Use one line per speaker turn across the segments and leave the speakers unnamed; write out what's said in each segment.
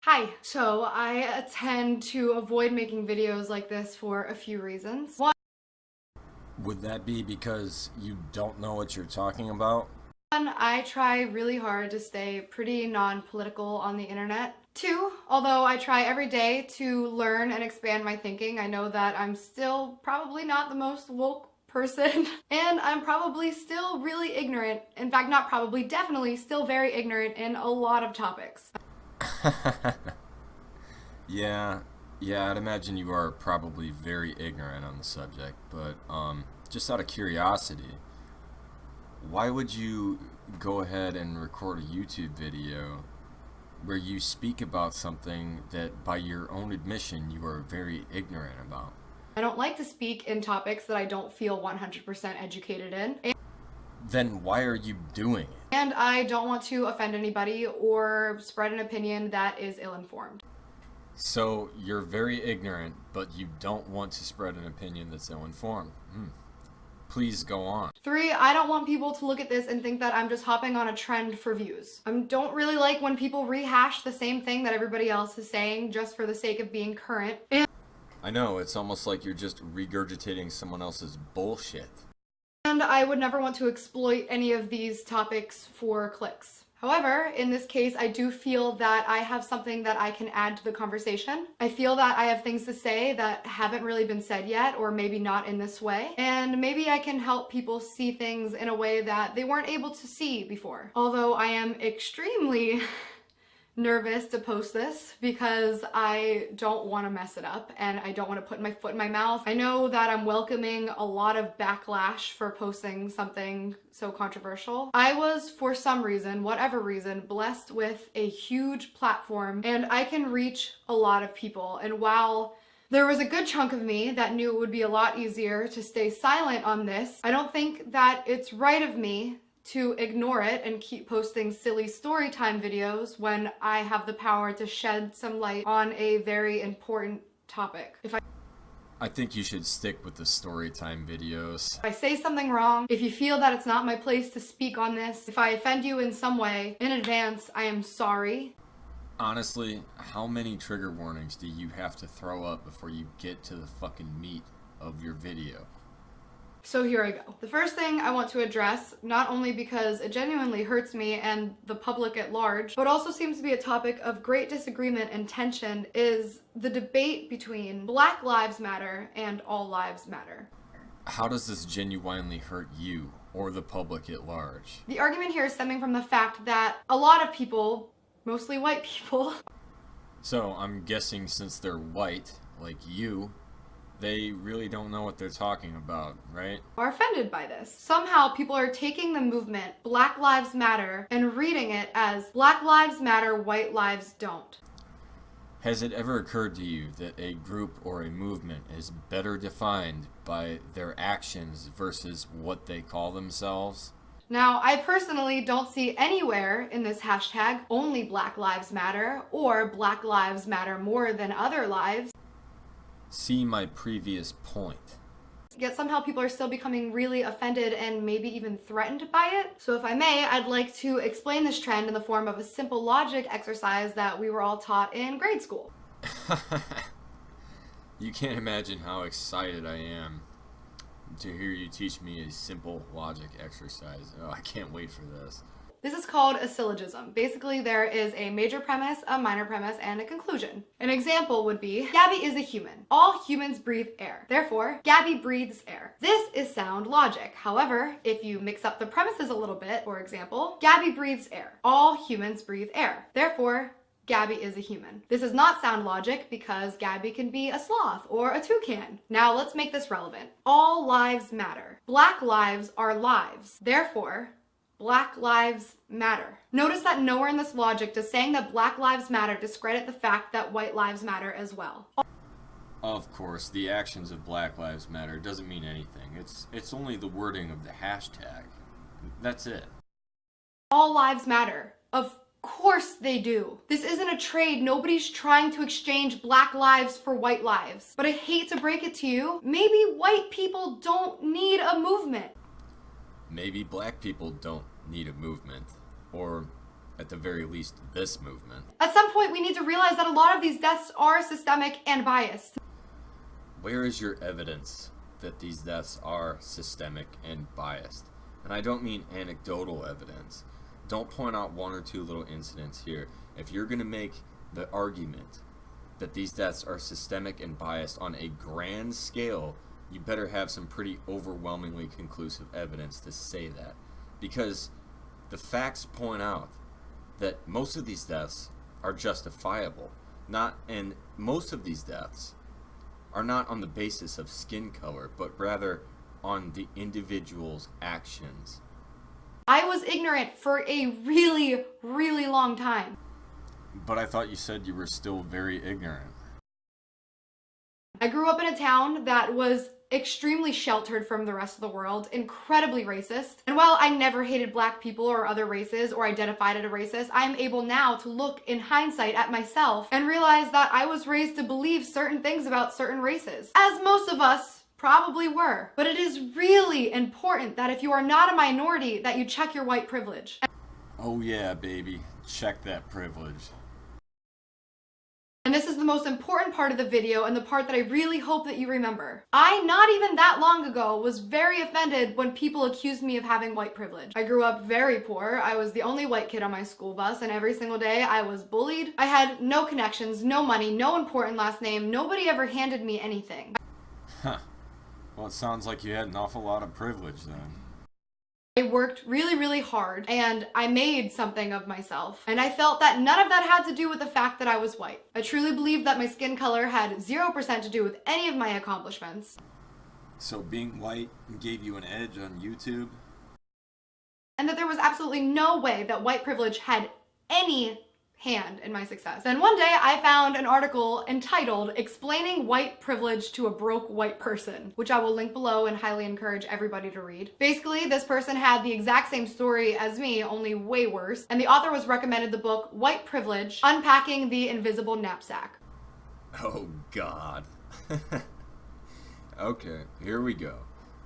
Hi. So I tend to avoid making videos like this for a few reasons. One,
Would that be because you don't know what you're talking about?
I try really hard to stay pretty non-political on the internet. Two, although I try every day to learn and expand my thinking, I know that I'm still probably not the most woke person and I'm probably still really ignorant. In fact, not probably, definitely still very ignorant in a lot of topics.
Yeah, yeah, I'd imagine you are probably very ignorant on the subject, but just out of curiosity, why would you go ahead and record a YouTube video where you speak about something that by your own admission you are very ignorant about?
I don't like to speak in topics that I don't feel 100% educated in.
Then why are you doing it?
And I don't want to offend anybody or spread an opinion that is ill-informed.
So you're very ignorant, but you don't want to spread an opinion that's ill-informed. Please go on.
Three, I don't want people to look at this and think that I'm just hopping on a trend for views. I don't really like when people rehash the same thing that everybody else is saying just for the sake of being current.
I know, it's almost like you're just regurgitating someone else's bullshit.
And I would never want to exploit any of these topics for clicks. However, in this case, I do feel that I have something that I can add to the conversation. I feel that I have things to say that haven't really been said yet, or maybe not in this way. And maybe I can help people see things in a way that they weren't able to see before. Although I am extremely nervous to post this because I don't want to mess it up and I don't want to put my foot in my mouth. I know that I'm welcoming a lot of backlash for posting something so controversial. I was, for some reason, whatever reason, blessed with a huge platform and I can reach a lot of people. And while there was a good chunk of me that knew it would be a lot easier to stay silent on this, I don't think that it's right of me to ignore it and keep posting silly story time videos when I have the power to shed some light on a very important topic.
I think you should stick with the story time videos.
If I say something wrong, if you feel that it's not my place to speak on this, if I offend you in some way, in advance, I am sorry.
Honestly, how many trigger warnings do you have to throw up before you get to the fucking meat of your video?
So here I go. The first thing I want to address, not only because it genuinely hurts me and the public at large, but also seems to be a topic of great disagreement and tension, is the debate between Black Lives Matter and All Lives Matter.
How does this genuinely hurt you or the public at large?
The argument here is stemming from the fact that a lot of people, mostly white people,
So I'm guessing since they're white, like you, they really don't know what they're talking about, right?
are offended by this. Somehow people are taking the movement Black Lives Matter and reading it as Black Lives Matter, white lives don't.
Has it ever occurred to you that a group or a movement is better defined by their actions versus what they call themselves?
Now, I personally don't see anywhere in this hashtag only Black Lives Matter or Black Lives Matter more than other lives.
See my previous point.
Yet somehow people are still becoming really offended and maybe even threatened by it. So if I may, I'd like to explain this trend in the form of a simple logic exercise that we were all taught in grade school.
You can't imagine how excited I am to hear you teach me a simple logic exercise. Oh, I can't wait for this.
This is called a syllogism. Basically, there is a major premise, a minor premise, and a conclusion. An example would be, Gabby is a human. All humans breathe air. Therefore, Gabby breathes air. This is sound logic. However, if you mix up the premises a little bit, for example, Gabby breathes air. All humans breathe air. Therefore, Gabby is a human. This is not sound logic because Gabby can be a sloth or a toucan. Now let's make this relevant. All lives matter. Black lives are lives. Therefore, Black Lives Matter. Notice that nowhere in this logic does saying that Black Lives Matter discredit the fact that white lives matter as well.
Of course, the actions of Black Lives Matter doesn't mean anything. It's only the wording of the hashtag. That's it.
All lives matter. Of course they do. This isn't a trade. Nobody's trying to exchange black lives for white lives. But I hate to break it to you, maybe white people don't need a movement.
Maybe black people don't need a movement. Or at the very least, this movement.
At some point, we need to realize that a lot of these deaths are systemic and biased.
Where is your evidence that these deaths are systemic and biased? And I don't mean anecdotal evidence. Don't point out one or two little incidents here. If you're going to make the argument that these deaths are systemic and biased on a grand scale, you better have some pretty overwhelmingly conclusive evidence to say that. Because the facts point out that most of these deaths are justifiable. And most of these deaths are not on the basis of skin color, but rather on the individual's actions.
I was ignorant for a really, really long time.
But I thought you said you were still very ignorant.
I grew up in a town that was extremely sheltered from the rest of the world, incredibly racist. And while I never hated black people or other races or identified as a racist, I am able now to look in hindsight at myself and realize that I was raised to believe certain things about certain races, as most of us probably were. But it is really important that if you are not a minority, that you check your white privilege.
Oh yeah, baby. Check that privilege.
And this is the most important part of the video and the part that I really hope that you remember. I, not even that long ago, was very offended when people accused me of having white privilege. I grew up very poor. I was the only white kid on my school bus, and every single day I was bullied. I had no connections, no money, no important last name. Nobody ever handed me anything.
Huh. Well, it sounds like you had an awful lot of privilege then.
I worked really, really hard, and I made something of myself. And I felt that none of that had to do with the fact that I was white. I truly believed that my skin color had 0% to do with any of my accomplishments.
So being white gave you an edge on YouTube?
And that there was absolutely no way that white privilege had any hand in my success. Then one day I found an article entitled "Explaining White Privilege to a Broke White Person," which I will link below and highly encourage everybody to read. Basically, this person had the exact same story as me, only way worse, and the author was recommended the book White Privilege: Unpacking the Invisible Knapsack.
Oh God. Okay, here we go.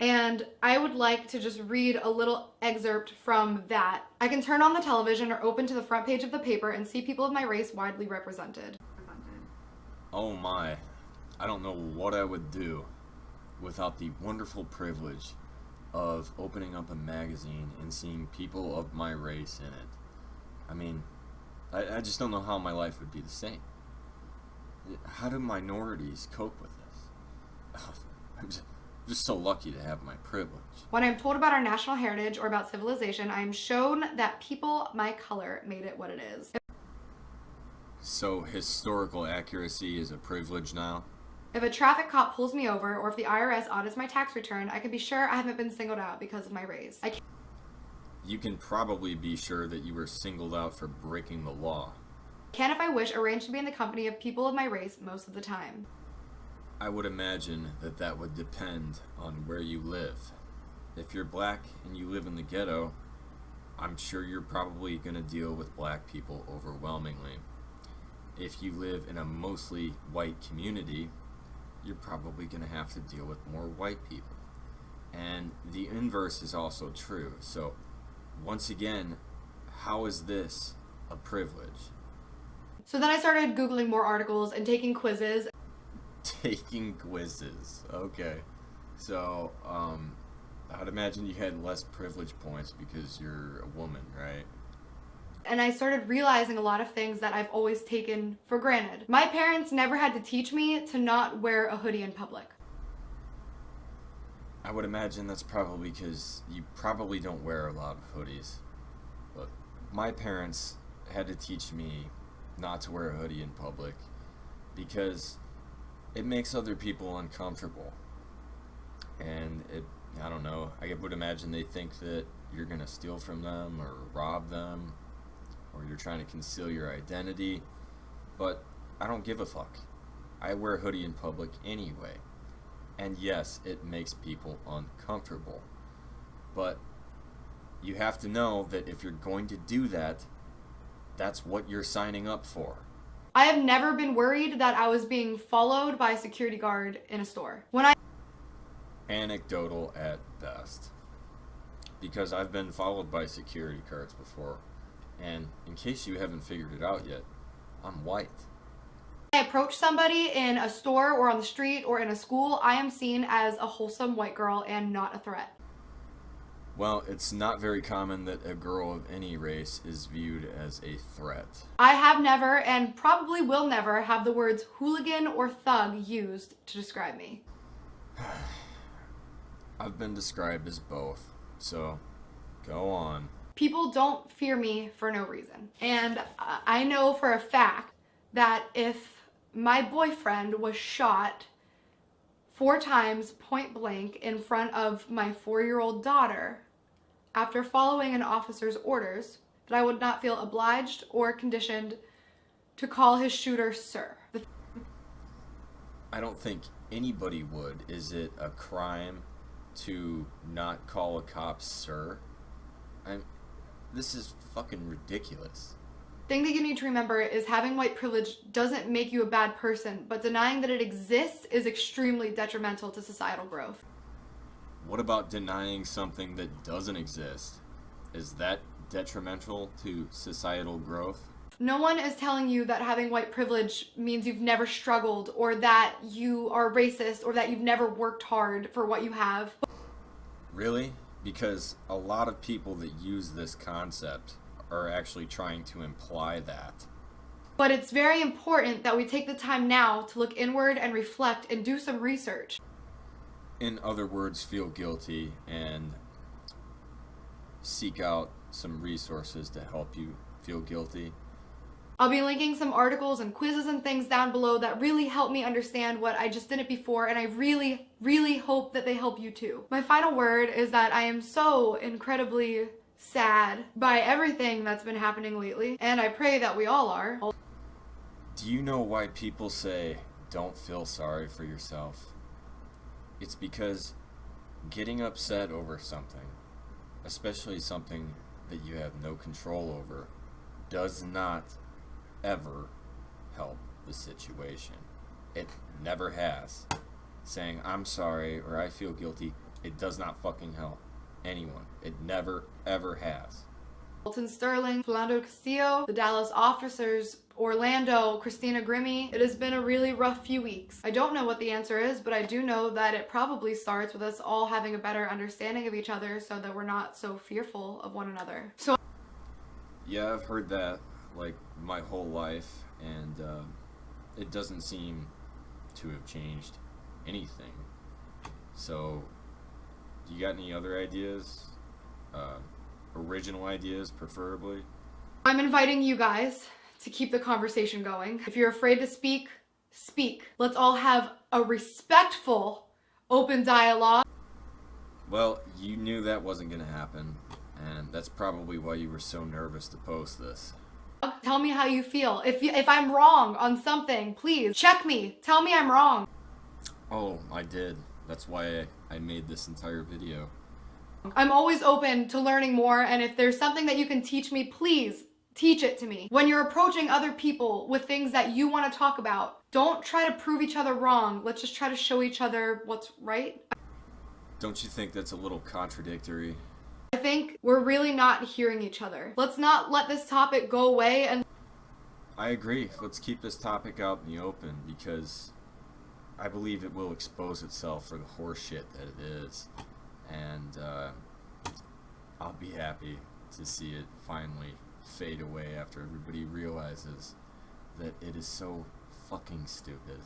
And I would like to just read a little excerpt from that. I can turn on the television or open to the front page of the paper and see people of my race widely represented.
Oh my, I don't know what I would do without the wonderful privilege of opening up a magazine and seeing people of my race in it. I mean, I just don't know how my life would be the same. How do minorities cope with this? I'm just so lucky to have my privilege.
When I'm told about our national heritage or about civilization, I am shown that people my color made it what it is.
So historical accuracy is a privilege now?
If a traffic cop pulls me over, or if the IRS audits my tax return, I can be sure I haven't been singled out because of my race.
You can probably be sure that you were singled out for breaking the law.
Can, if I wish, arrange to be in the company of people of my race most of the time.
I would imagine that that would depend on where you live. If you're black and you live in the ghetto, I'm sure you're probably going to deal with black people overwhelmingly. If you live in a mostly white community, you're probably going to have to deal with more white people. And the inverse is also true. So, once again, how is this a privilege?
So then I started Googling more articles and taking quizzes.
Taking quizzes. Okay. So, I'd imagine you had less privilege points because you're a woman, right?
And I started realizing a lot of things that I've always taken for granted. My parents never had to teach me to not wear a hoodie in public.
I would imagine that's probably because you probably don't wear a lot of hoodies. But my parents had to teach me not to wear a hoodie in public because it makes other people uncomfortable. And I don't know, I would imagine they think that you're gonna steal from them or rob them, or you're trying to conceal your identity. But I don't give a fuck. I wear a hoodie in public anyway. And yes, it makes people uncomfortable. But you have to know that if you're going to do that, that's what you're signing up for.
I have never been worried that I was being followed by a security guard in a store.
Anecdotal at best. Because I've been followed by security guards before, And in case you haven't figured it out yet, I'm white.
I approach somebody in a store or on the street or in a school, I am seen as a wholesome white girl and not a threat.
Well, it's not very common that a girl of any race is viewed as a threat.
I have never and probably will never have the words hooligan or thug used to describe me.
I've been described as both, so go on.
People don't fear me for no reason. And I know for a fact that if my boyfriend was shot 4 times point blank in front of my 4-year-old daughter after following an officer's orders, that I would not feel obliged or conditioned to call his shooter sir.
I don't think anybody would. Is it a crime to not call a cop sir? This is fucking ridiculous.
Thing that you need to remember is having white privilege doesn't make you a bad person, but denying that it exists is extremely detrimental to societal growth.
What about denying something that doesn't exist? Is that detrimental to societal growth?
No one is telling you that having white privilege means you've never struggled or that you are racist or that you've never worked hard for what you have.
Really? Because a lot of people that use this concept are actually trying to imply that.
But it's very important that we take the time now to look inward and reflect and do some research.
In other words, feel guilty and seek out some resources to help you feel guilty.
I'll be linking some articles and quizzes and things down below that really help me understand what I just didn't before, and I really, really hope that they help you too. My final word is that I am so incredibly sad by everything that's been happening lately, and I pray that we all are.
Do you know why people say, don't feel sorry for yourself? It's because getting upset over something, especially something that you have no control over, does not ever help the situation. It never has. Saying I'm sorry or I feel guilty, it does not fucking help anyone. It never ever has.
Alton Sterling, Philando Castillo, the Dallas officers, Orlando, Christina Grimmie. It has been a really rough few weeks. I don't know what the answer is, but I do know that it probably starts with us all having a better understanding of each other so that we're not so fearful of one another. So
Yeah, I've heard that like my whole life, and it doesn't seem to have changed anything. So, you got any other ideas? Original ideas, preferably?
I'm inviting you guys to keep the conversation going. If you're afraid to speak, speak. Let's all have a respectful, open dialogue.
Well, you knew that wasn't gonna happen, and that's probably why you were so nervous to post this.
Tell me how you feel. If I'm wrong on something, please check me. Tell me I'm wrong.
Oh, I did. That's why I made this entire video.
I'm always open to learning more, and if there's something that you can teach me, please teach it to me. When you're approaching other people with things that you want to talk about, don't try to prove each other wrong. Let's just try to show each other what's right.
Don't you think that's a little contradictory?
I think we're really not hearing each other. Let's not let this topic go away. And
I agree. Let's keep this topic out in the open, because I believe it will expose itself for the horseshit that it is. And I'll be happy to see it finally fade away after everybody realizes that it is so fucking stupid.